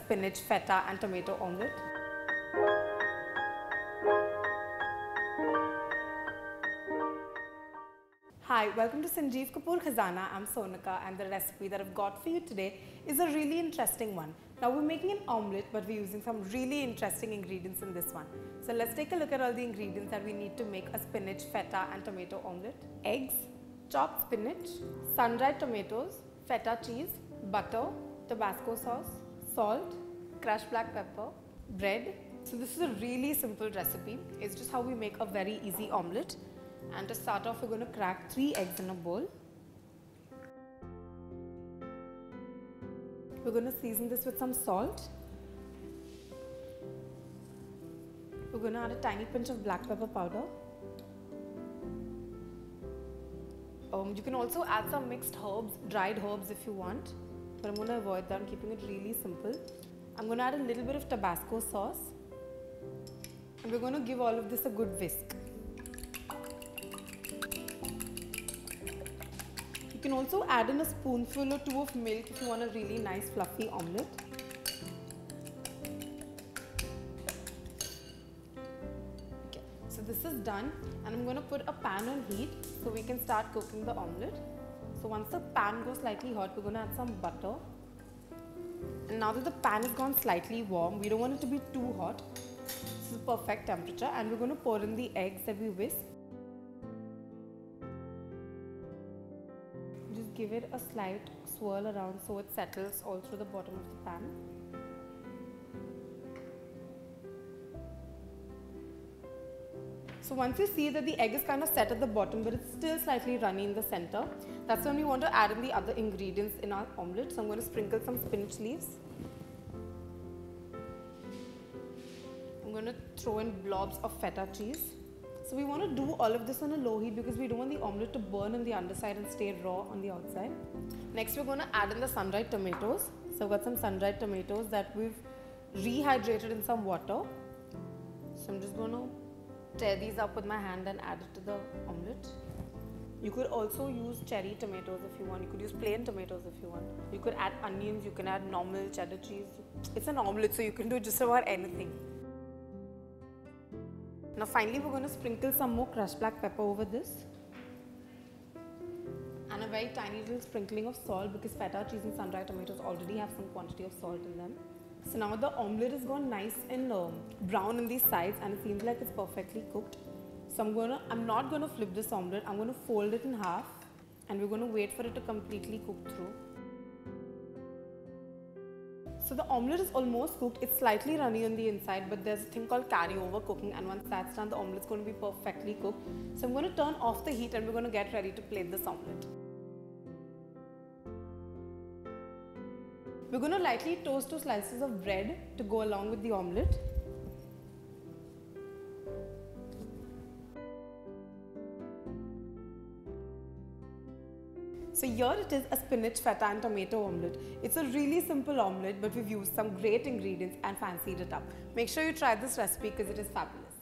spinach, feta and tomato omelette. Hi, welcome to Sanjeev Kapoor Khazana. I'm Sonika and the recipe that I've got for you today is a really interesting one. Now we're making an omelette, but we're using some really interesting ingredients in this one. So let's take a look at all the ingredients that we need to make a spinach, feta and tomato omelette. Eggs, chopped spinach, sun-dried tomatoes, feta cheese, butter, Tabasco sauce, salt, crushed black pepper, bread. So this is a really simple recipe. It's just how we make a very easy omelette. And to start off, we're going to crack 3 eggs in a bowl. We're going to season this with some salt. We're going to add a tiny pinch of black pepper powder. You can also add some mixed herbs, dried herbs if you want. But I'm going to avoid that. I'm keeping it really simple. I'm going to add a little bit of Tabasco sauce. And we're going to give all of this a good whisk. You can also add in a spoonful or 2 of milk if you want a really nice fluffy omelette. Okay, so this is done and I'm going to put a pan on heat so we can start cooking the omelette. So once the pan goes slightly hot, we're going to add some butter. And now that the pan has gone slightly warm, we don't want it to be too hot. This is the perfect temperature and we're going to pour in the eggs that we whisked. Just give it a slight swirl around so it settles all through the bottom of the pan. So once you see that the egg is kind of set at the bottom but it's still slightly runny in the center, that's when we want to add in the other ingredients in our omelette. So I'm going to sprinkle some spinach leaves. I'm going to throw in blobs of feta cheese. So we want to do all of this on a low heat because we don't want the omelette to burn on the underside and stay raw on the outside. Next we're going to add in the sun-dried tomatoes. So I've got some sun-dried tomatoes that we've rehydrated in some water. So I'm just going to tear these up with my hand and add it to the omelette. You could also use cherry tomatoes if you want. You could use plain tomatoes if you want. You could add onions, you can add normal cheddar cheese. It's an omelette so you can do just about anything. Now finally we're going to sprinkle some more crushed black pepper over this and a very tiny little sprinkling of salt because feta cheese and sun-dried tomatoes already have some quantity of salt in them. So now the omelette has gone nice and brown in these sides and it seems like it's perfectly cooked. So I'm not going to flip this omelette, I'm going to fold it in half and we're going to wait for it to completely cook through. So the omelette is almost cooked. It's slightly runny on the inside, but there's a thing called carryover cooking, and once that's done, the omelette is going to be perfectly cooked. So I'm going to turn off the heat and we're going to get ready to plate this omelette. We're going to lightly toast 2 slices of bread to go along with the omelette. So here it is, a spinach, feta and tomato omelette. It's a really simple omelette but we've used some great ingredients and fancied it up. Make sure you try this recipe because it is fabulous.